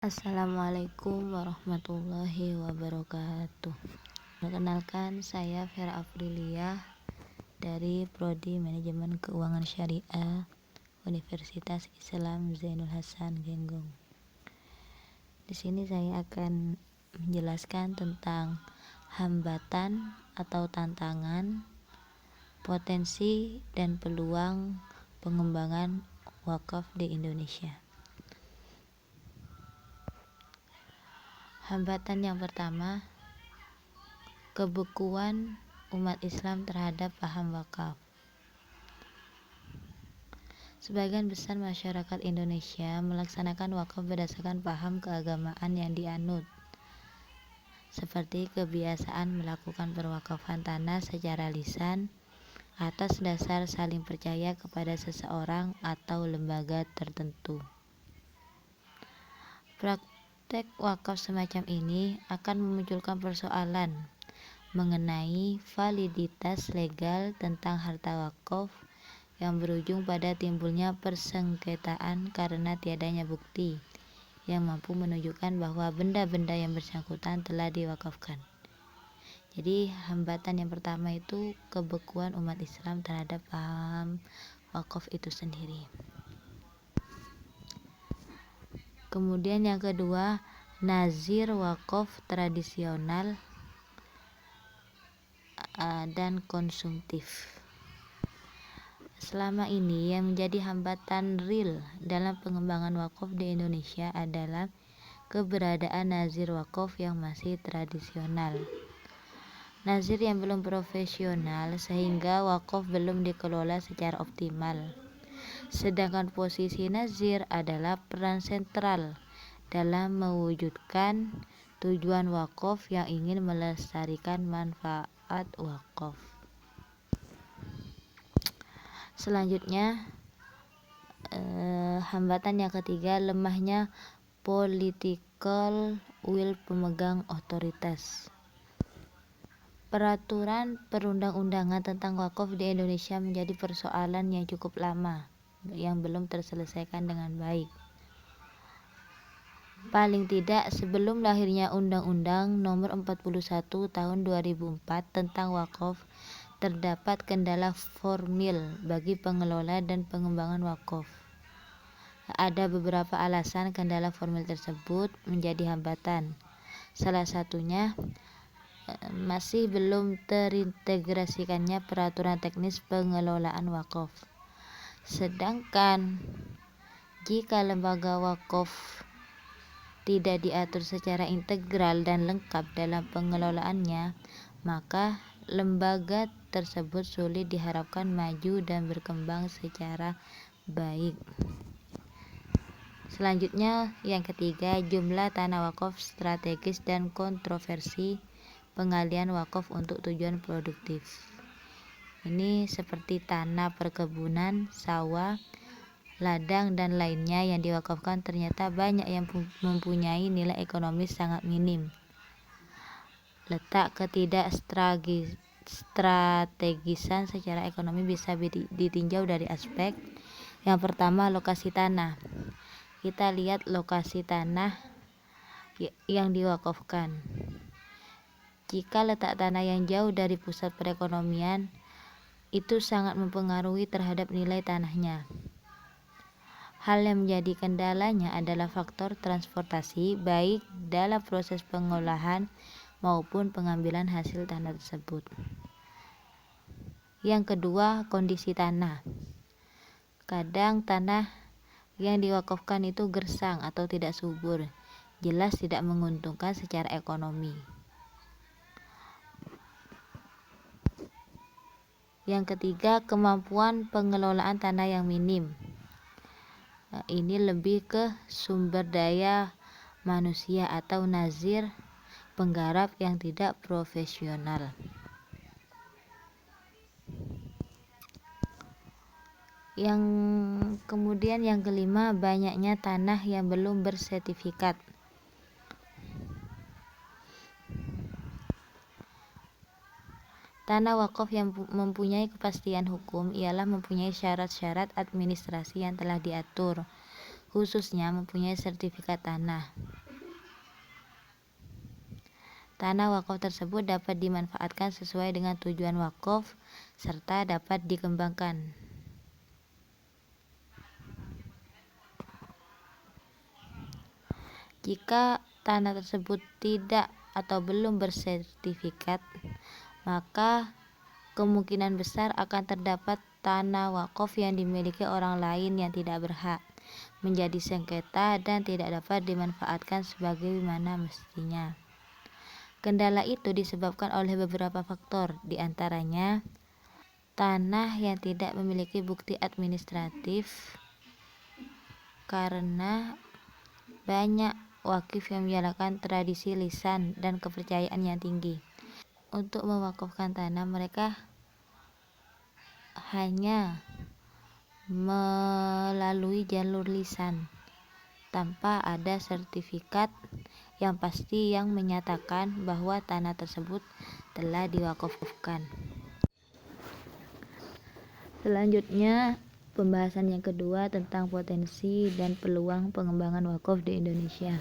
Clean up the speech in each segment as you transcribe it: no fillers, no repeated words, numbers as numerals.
Assalamualaikum warahmatullahi wabarakatuh. Perkenalkan, saya Vera Aprilia dari Prodi Manajemen Keuangan Syariah Universitas Islam Zainul Hasan Genggong. Di sini saya akan menjelaskan tentang hambatan atau tantangan, potensi dan peluang pengembangan wakaf di Indonesia. Hambatan yang pertama, kebekuan umat Islam terhadap paham wakaf. Sebagian besar masyarakat Indonesia melaksanakan wakaf berdasarkan paham keagamaan yang dianut, seperti kebiasaan melakukan perwakafan tanah secara lisan atas dasar saling percaya kepada seseorang atau lembaga tertentu. Praktek wakaf semacam ini akan memunculkan persoalan mengenai validitas legal tentang harta wakaf yang berujung pada timbulnya persengketaan karena tiadanya bukti yang mampu menunjukkan bahwa benda-benda yang bersangkutan telah diwakafkan. Jadi hambatan yang pertama itu kebekuan umat Islam terhadap paham wakaf itu sendiri. Kemudian yang kedua, nazir wakaf tradisional dan konsumtif. Selama ini yang menjadi hambatan real dalam pengembangan wakaf di Indonesia adalah keberadaan nazir wakaf yang masih tradisional. Nazir yang belum profesional sehingga wakaf belum dikelola secara optimal. Sedangkan posisi nazir adalah peran sentral dalam mewujudkan tujuan wakaf yang ingin melestarikan manfaat wakaf. Selanjutnya, hambatan yang ketiga, lemahnya political will pemegang otoritas. Peraturan perundang-undangan tentang wakaf di Indonesia menjadi persoalan yang cukup lama yang belum terselesaikan dengan baik. Paling tidak sebelum lahirnya Undang-Undang Nomor 41 Tahun 2004 tentang wakaf, terdapat kendala formil bagi pengelola dan pengembangan wakaf. Ada beberapa alasan kendala formil tersebut menjadi hambatan. Salah satunya masih belum terintegrasikannya peraturan teknis pengelolaan wakaf. Sedangkan jika lembaga wakaf tidak diatur secara integral dan lengkap dalam pengelolaannya, maka lembaga tersebut sulit diharapkan maju dan berkembang secara baik. Selanjutnya yang ketiga, jumlah tanah wakaf strategis dan kontroversi pengalihan wakaf untuk tujuan produktif. Ini seperti tanah perkebunan, sawah, ladang dan lainnya yang diwakafkan ternyata banyak yang mempunyai nilai ekonomis sangat minim. Letak ketidakstrategisan secara ekonomi bisa ditinjau dari aspek yang pertama, lokasi tanah. Kita lihat lokasi tanah yang diwakafkan. Jika letak tanah yang jauh dari pusat perekonomian, itu sangat mempengaruhi terhadap nilai tanahnya. Hal yang menjadi kendalanya adalah faktor transportasi, baik dalam proses pengolahan maupun pengambilan hasil tanah tersebut. Yang kedua, kondisi tanah. Kadang tanah yang diwakafkan itu gersang atau tidak subur, jelas tidak menguntungkan secara ekonomi. Yang ketiga, kemampuan pengelolaan tanah yang minim. Ini lebih ke sumber daya manusia atau nazir penggarap yang tidak profesional. Yang kemudian yang kelima, banyaknya tanah yang belum bersertifikat. Tanah wakaf yang mempunyai kepastian hukum ialah mempunyai syarat-syarat administrasi yang telah diatur, khususnya mempunyai sertifikat tanah. Tanah wakaf tersebut dapat dimanfaatkan sesuai dengan tujuan wakaf serta dapat dikembangkan. Jika tanah tersebut tidak atau belum bersertifikat, maka kemungkinan besar akan terdapat tanah wakaf yang dimiliki orang lain yang tidak berhak, menjadi sengketa dan tidak dapat dimanfaatkan sebagaimana mestinya. Kendala itu disebabkan oleh beberapa faktor, di antaranya tanah yang tidak memiliki bukti administratif karena banyak wakif yang menjalankan tradisi lisan dan kepercayaan yang tinggi. Untuk mewakafkan tanah, mereka hanya melalui jalur lisan tanpa ada sertifikat yang pasti yang menyatakan bahwa tanah tersebut telah diwakafkan. Selanjutnya, pembahasan yang kedua tentang potensi dan peluang pengembangan wakaf di Indonesia.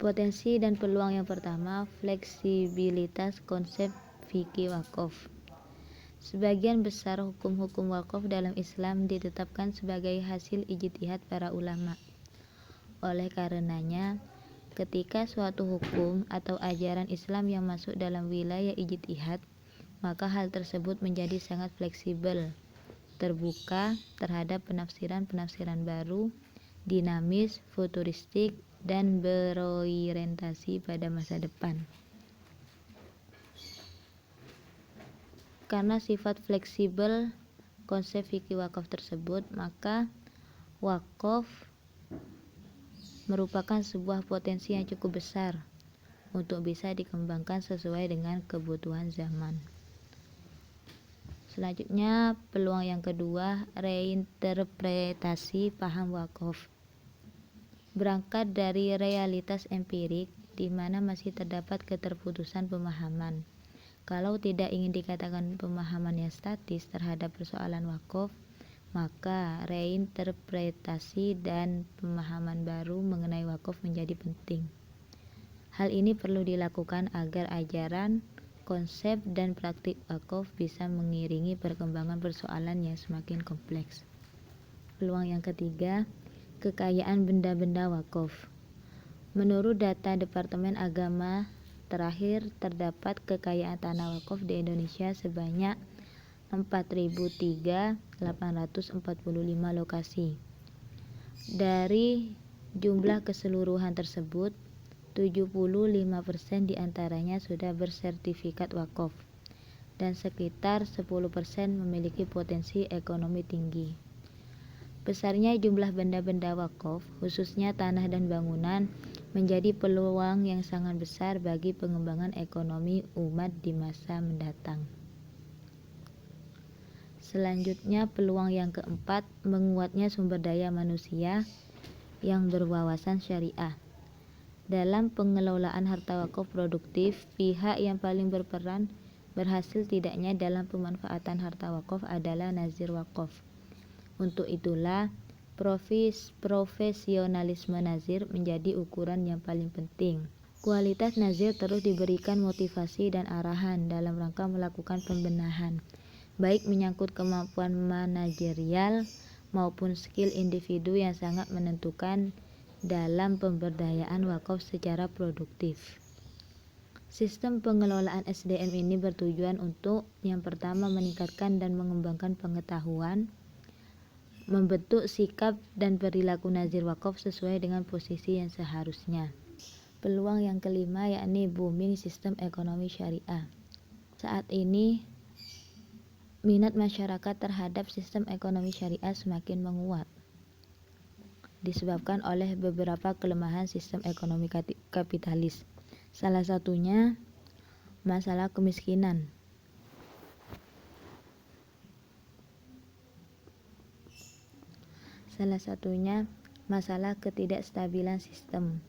Potensi dan peluang yang pertama, fleksibilitas konsep fikih wakaf. Sebagian besar hukum-hukum wakaf dalam Islam ditetapkan sebagai hasil ijtihad para ulama. Oleh karenanya, ketika suatu hukum atau ajaran Islam yang masuk dalam wilayah ijtihad, maka hal tersebut menjadi sangat fleksibel, terbuka terhadap penafsiran-penafsiran baru, dinamis, futuristik, dan berorientasi pada masa depan. Karena sifat fleksibel konsep fikih wakaf tersebut, maka wakaf merupakan sebuah potensi yang cukup besar untuk bisa dikembangkan sesuai dengan kebutuhan zaman. Selanjutnya, peluang yang kedua, reinterpretasi paham wakaf. Berangkat dari realitas empirik di mana masih terdapat keterputusan pemahaman. Kalau tidak ingin dikatakan pemahaman yang statis terhadap persoalan wakaf, maka reinterpretasi dan pemahaman baru mengenai wakaf menjadi penting. Hal ini perlu dilakukan agar ajaran, konsep, dan praktik wakaf bisa mengiringi perkembangan persoalan yang semakin kompleks. Peluang yang ketiga, kekayaan benda-benda wakaf. Menurut data Departemen Agama, terakhir terdapat kekayaan tanah wakaf di Indonesia sebanyak 4.845 lokasi. Dari jumlah keseluruhan tersebut, 75% diantaranya sudah bersertifikat wakaf dan sekitar 10% memiliki potensi ekonomi tinggi. Besarnya jumlah benda-benda wakaf, khususnya tanah dan bangunan, menjadi peluang yang sangat besar bagi pengembangan ekonomi umat di masa mendatang. Selanjutnya, peluang yang keempat, menguatnya sumber daya manusia yang berwawasan syariah. Dalam pengelolaan harta wakaf produktif, pihak yang paling berperan berhasil tidaknya dalam pemanfaatan harta wakaf adalah nazir wakaf. Untuk itulah, profesionalisme nazir menjadi ukuran yang paling penting. Kualitas nazir terus diberikan motivasi dan arahan dalam rangka melakukan pembenahan, baik menyangkut kemampuan manajerial maupun skill individu yang sangat menentukan dalam pemberdayaan wakaf secara produktif. Sistem pengelolaan SDM ini bertujuan untuk yang pertama meningkatkan dan mengembangkan pengetahuan, membentuk sikap dan perilaku nazir wakaf sesuai dengan posisi yang seharusnya. Peluang yang kelima yakni booming sistem ekonomi syariah. Saat ini minat masyarakat terhadap sistem ekonomi syariah semakin menguat, disebabkan oleh beberapa kelemahan sistem ekonomi kapitalis. Salah satunya masalah kemiskinan. Salah satunya masalah ketidakstabilan sistem.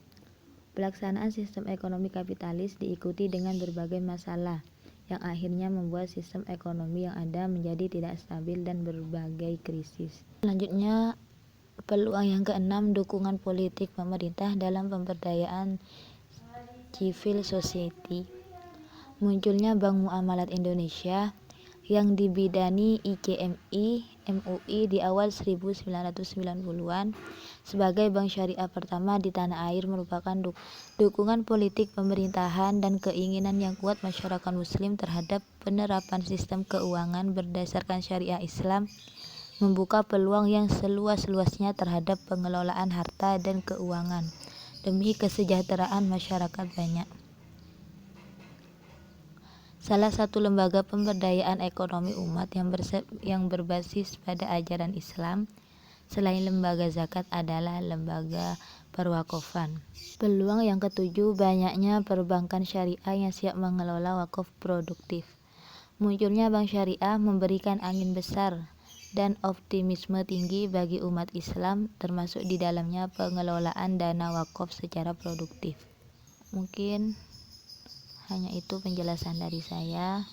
Pelaksanaan sistem ekonomi kapitalis diikuti dengan berbagai masalah yang akhirnya membuat sistem ekonomi yang ada menjadi tidak stabil dan berbagai krisis. Selanjutnya, Peluang yang keenam, dukungan politik pemerintah dalam pemberdayaan civil society. Munculnya Bank Muamalat Indonesia yang dibidani IGMI MUI di awal 1990-an sebagai bank syariah pertama di tanah air merupakan dukungan politik pemerintahan dan keinginan yang kuat masyarakat muslim terhadap penerapan sistem keuangan berdasarkan syariah Islam, membuka peluang yang seluas-luasnya terhadap pengelolaan harta dan keuangan demi kesejahteraan masyarakat banyak. Salah satu lembaga pemberdayaan ekonomi umat yang berbasis pada ajaran Islam selain lembaga zakat adalah lembaga perwakofan. Peluang yang ketujuh, banyaknya perbankan syariah yang siap mengelola wakaf produktif. Munculnya bank syariah memberikan angin besar dan optimisme tinggi bagi umat Islam, termasuk di dalamnya pengelolaan dana wakaf secara produktif. Mungkin hanya itu penjelasan dari saya.